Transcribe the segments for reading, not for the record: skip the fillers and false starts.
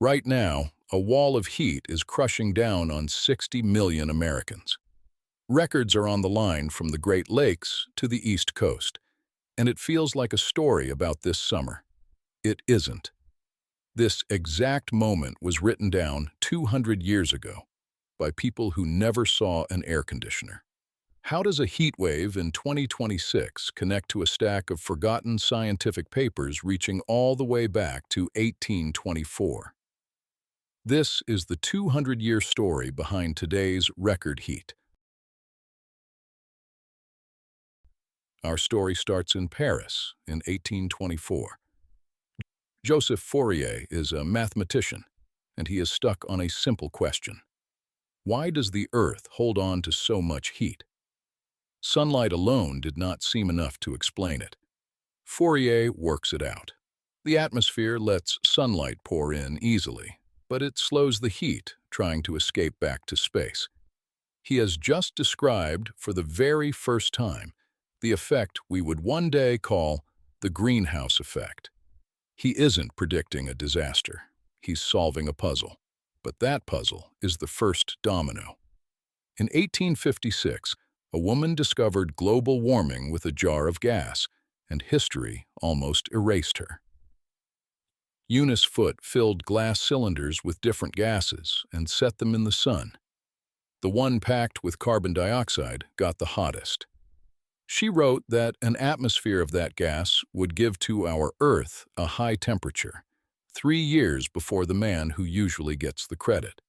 Right now, a wall of heat is crushing down on 60 million Americans. Records are on the line from the Great Lakes to the East Coast, and it feels like a story about this summer. It isn't. This exact moment was written down 200 years ago by people who never saw an air conditioner. How does a heat wave in 2026 connect to a stack of forgotten scientific papers reaching all the way back to 1824? This is the 200-year story behind today's record heat. Our story starts in Paris in 1824. Joseph Fourier is a mathematician, and he is stuck on a simple question. Why does the Earth hold on to so much heat? Sunlight alone did not seem enough to explain it. Fourier works it out. The atmosphere lets sunlight pour in easily, but it slows the heat trying to escape back to space. He has just described, for the very first time, the effect we would one day call the greenhouse effect. He isn't predicting a disaster. He's solving a puzzle. But that puzzle is the first domino. In 1856, a woman discovered global warming with a jar of gas, and history almost erased her. Eunice Foote filled glass cylinders with different gases and set them in the sun. The one packed with carbon dioxide got the hottest. She wrote that an atmosphere of that gas would give to our Earth a high temperature, 3 years before the man who usually gets the credit.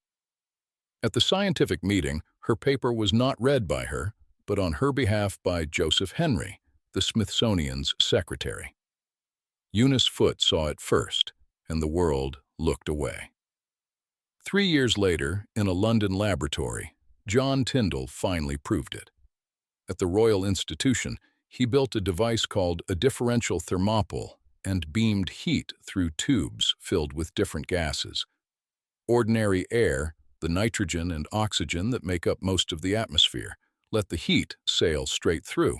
At the scientific meeting, her paper was not read by her, but on her behalf by Joseph Henry, the Smithsonian's secretary. Eunice Foote saw it first, and the world looked away. 3 years later, in a London laboratory, John Tyndall finally proved it. At the Royal Institution, he built a device called a differential thermopole and beamed heat through tubes filled with different gases. Ordinary air, the nitrogen and oxygen that make up most of the atmosphere, let the heat sail straight through.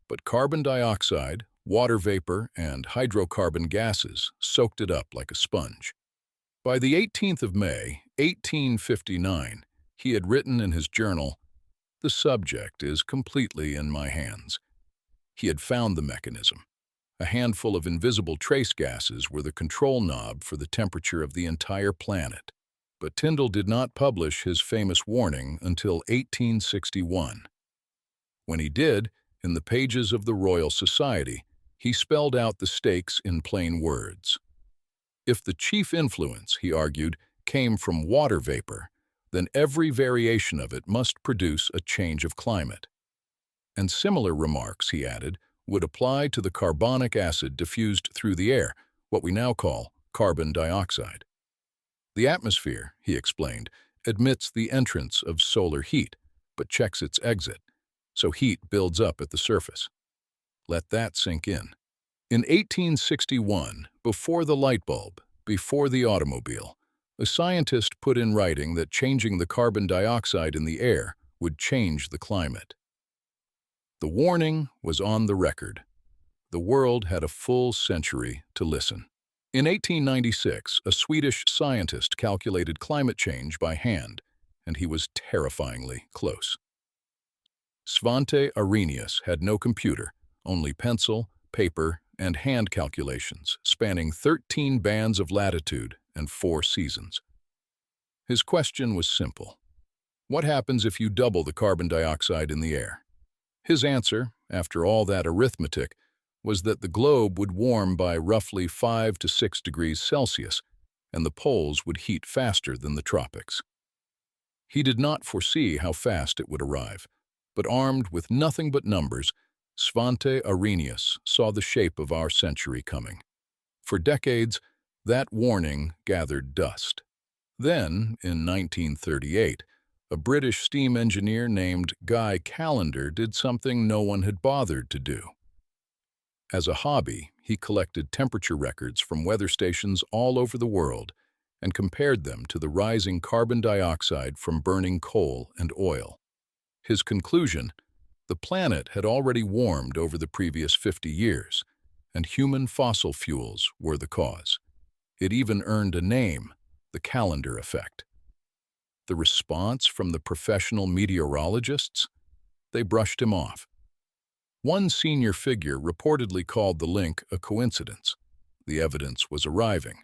But carbon dioxide, water vapor, and hydrocarbon gases soaked it up like a sponge. By the 18th of May, 1859, he had written in his journal, "The subject is completely in my hands." He had found the mechanism. A handful of invisible trace gases were the control knob for the temperature of the entire planet. But Tyndall did not publish his famous warning until 1861. When he did, in the pages of the Royal Society, he spelled out the stakes in plain words. If the chief influence, he argued, came from water vapor, then every variation of it must produce a change of climate. And similar remarks, he added, would apply to the carbonic acid diffused through the air, what we now call carbon dioxide. The atmosphere, he explained, admits the entrance of solar heat, but checks its exit, so heat builds up at the surface. Let that sink in. In 1861, before the light bulb, before the automobile, a scientist put in writing that changing the carbon dioxide in the air would change the climate. The warning was on the record. The world had a full century to listen. In 1896, a Swedish scientist calculated climate change by hand, and he was terrifyingly close. Svante Arrhenius had no computer, only pencil, paper, and hand calculations, spanning 13 bands of latitude and 4 seasons. His question was simple. What happens if you double the carbon dioxide in the air? His answer, after all that arithmetic, was that the globe would warm by roughly 5 to 6 degrees Celsius, and the poles would heat faster than the tropics. He did not foresee how fast it would arrive, but armed with nothing but numbers, Svante Arrhenius saw the shape of our century coming. For decades, that warning gathered dust. Then, in 1938, a British steam engineer named Guy Callender did something no one had bothered to do. As a hobby, he collected temperature records from weather stations all over the world and compared them to the rising carbon dioxide from burning coal and oil. His conclusion: the planet had already warmed over the previous 50 years, and human fossil fuels were the cause. It even earned a name, the calendar effect. The response from the professional meteorologists? They brushed him off. One senior figure reportedly called the link a coincidence. The evidence was arriving.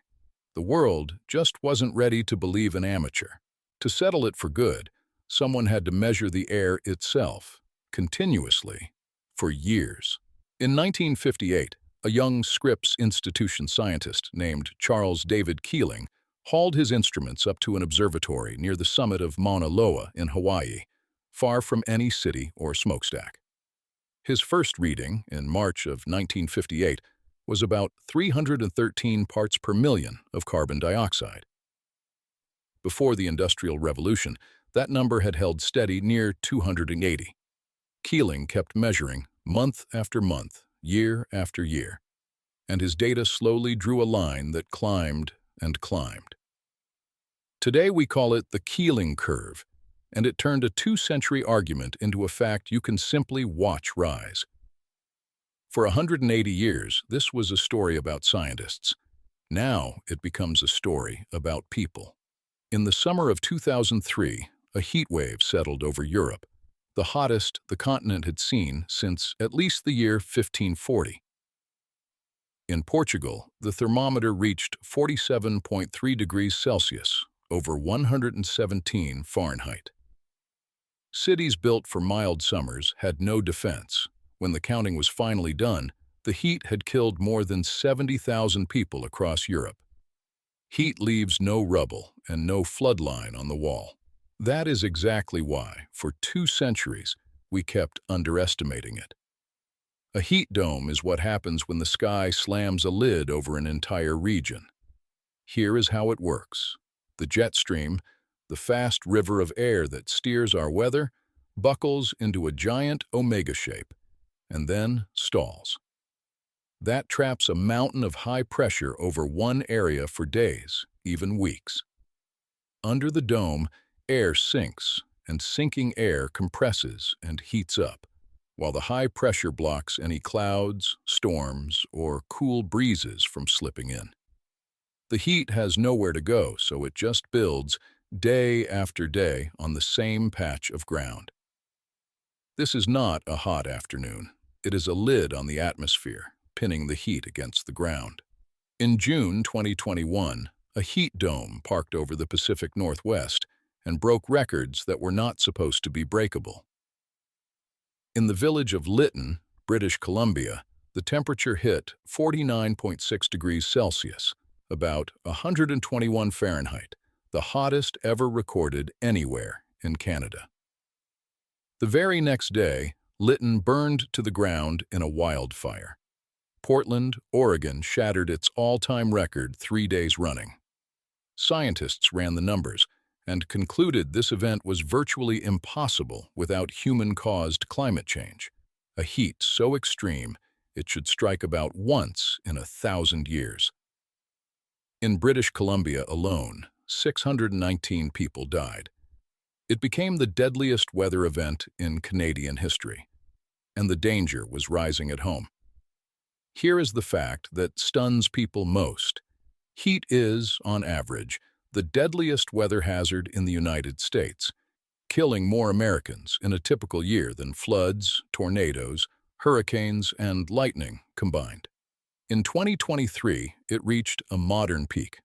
The world just wasn't ready to believe an amateur. To settle it for good, someone had to measure the air itself, continuously, for years. In 1958, a young Scripps Institution scientist named Charles David Keeling hauled his instruments up to an observatory near the summit of Mauna Loa in Hawaii, far from any city or smokestack. His first reading, in March of 1958, was about 313 parts per million of carbon dioxide. Before the Industrial Revolution, that number had held steady near 280. Keeling kept measuring month after month, year after year, and his data slowly drew a line that climbed and climbed. Today we call it the Keeling curve, and it turned a two-century argument into a fact you can simply watch rise. For 180 years, this was a story about scientists. Now it becomes a story about people. In the summer of 2003, a heat wave settled over Europe, the hottest the continent had seen since at least the year 1540. In Portugal, the thermometer reached 47.3 degrees Celsius, over 117 Fahrenheit. Cities built for mild summers had no defense. When the counting was finally done, the heat had killed more than 70,000 people across Europe. Heat leaves no rubble and no flood line on the wall. That is exactly why, for 2 centuries, we kept underestimating it. A heat dome is what happens when the sky slams a lid over an entire region. Here is how it works. The jet stream, the fast river of air that steers our weather, buckles into a giant omega shape, and then stalls. That traps a mountain of high pressure over one area for days, even weeks. Under the dome, air sinks, and sinking air compresses and heats up, while the high pressure blocks any clouds, storms, or cool breezes from slipping in. The heat has nowhere to go, so it just builds day after day on the same patch of ground. This is not a hot afternoon. It is a lid on the atmosphere, pinning the heat against the ground. In June 2021, a heat dome parked over the Pacific Northwest and broke records that were not supposed to be breakable. In the village of Lytton, British Columbia, the temperature hit 49.6 degrees Celsius, about 121 Fahrenheit, the hottest ever recorded anywhere in Canada. The very next day, Lytton burned to the ground in a wildfire. Portland, Oregon shattered its all-time record 3 days running. Scientists ran the numbers and concluded this event was virtually impossible without human-caused climate change, a heat so extreme it should strike about once in 1,000 years. In British Columbia alone, 619 people died. It became the deadliest weather event in Canadian history, and the danger was rising at home. Here is the fact that stuns people most. Heat is, on average, the deadliest weather hazard in the United States, killing more Americans in a typical year than floods, tornadoes, hurricanes, and lightning combined. In 2023, it reached a modern peak.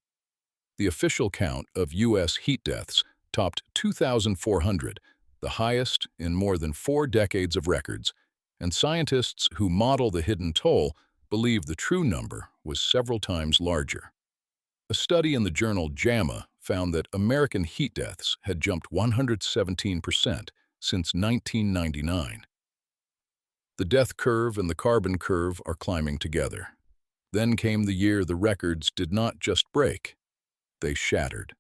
The official count of U.S. heat deaths topped 2,400, the highest in more than 4 decades of records, and scientists who model the hidden toll believe the true number was several times larger. A study in the journal JAMA found that American heat deaths had jumped 117% since 1999. The death curve and the carbon curve are climbing together. Then came the year the records did not just break, they shattered.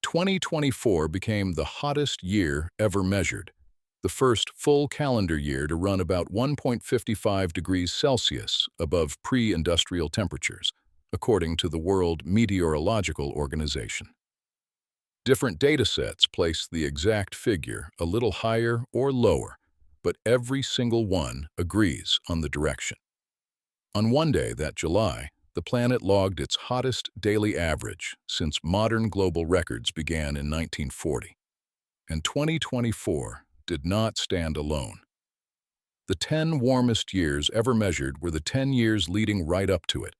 2024 became the hottest year ever measured, the first full calendar year to run about 1.55 degrees Celsius above pre-industrial temperatures, according to the World Meteorological Organization. Different datasets place the exact figure a little higher or lower, but every single one agrees on the direction. On one day that July, the planet logged its hottest daily average since modern global records began in 1940. And 2024 did not stand alone. The 10 warmest years ever measured were the 10 years leading right up to it.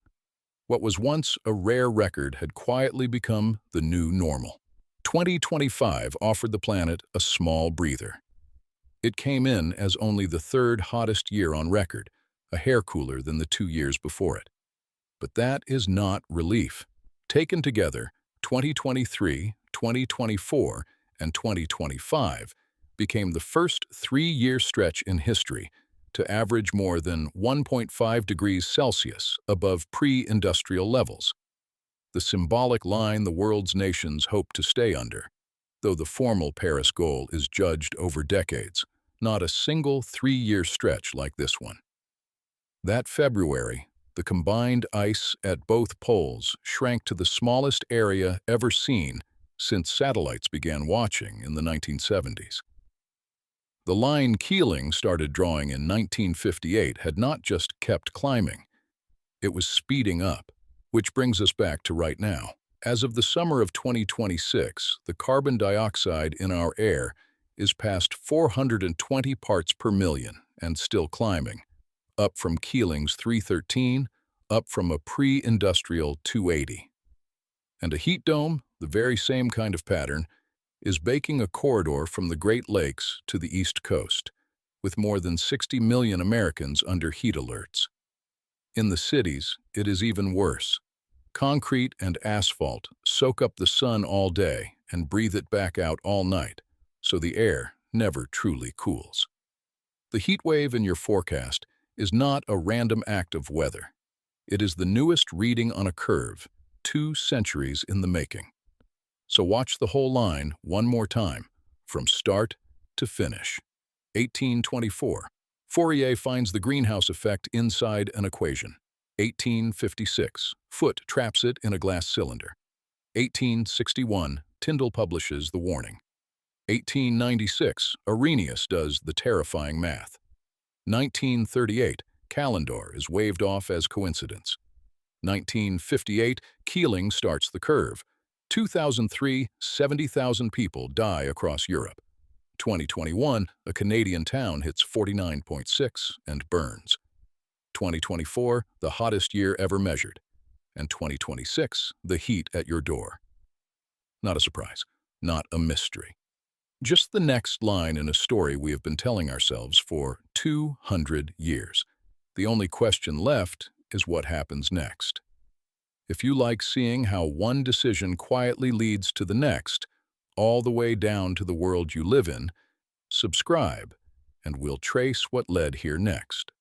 What was once a rare record had quietly become the new normal. 2025 offered the planet a small breather. It came in as only the third hottest year on record, a hair cooler than the 2 years before it. But that is not relief. Taken together, 2023, 2024, and 2025 became the first 3-year stretch in history to average more than 1.5 degrees Celsius above pre-industrial levels, the symbolic line the world's nations hope to stay under, though the formal Paris goal is judged over decades, not a single 3-year stretch like this one. That February, the combined ice at both poles shrank to the smallest area ever seen since satellites began watching in the 1970s. The line Keeling started drawing in 1958 had not just kept climbing, it was speeding up, which brings us back to right now. As of the summer of 2026, the carbon dioxide in our air is past 420 parts per million and still climbing, up from Keeling's 313, up from a pre-industrial 280. And a heat dome, the very same kind of pattern, is baking a corridor from the Great Lakes to the East Coast, with more than 60 million Americans under heat alerts. In the cities, it is even worse. Concrete and asphalt soak up the sun all day and breathe it back out all night, so the air never truly cools. The heat wave in your forecast is not a random act of weather. It is the newest reading on a curve, 2 centuries in the making. So watch the whole line one more time, from start to finish. 1824. Fourier finds the greenhouse effect inside an equation. 1856. Foote traps it in a glass cylinder. 1861. Tyndall publishes the warning. 1896. Arrhenius does the terrifying math. 1938. Calendar is waved off as coincidence. 1958. Keeling starts the curve. 2003, 70,000 people die across Europe. 2021, a Canadian town hits 49.6 and burns. 2024, the hottest year ever measured. And 2026, the heat at your door. Not a surprise, not a mystery. Just the next line in a story we have been telling ourselves for 200 years. The only question left is what happens next. If you like seeing how one decision quietly leads to the next, all the way down to the world you live in, subscribe, and we'll trace what led here next.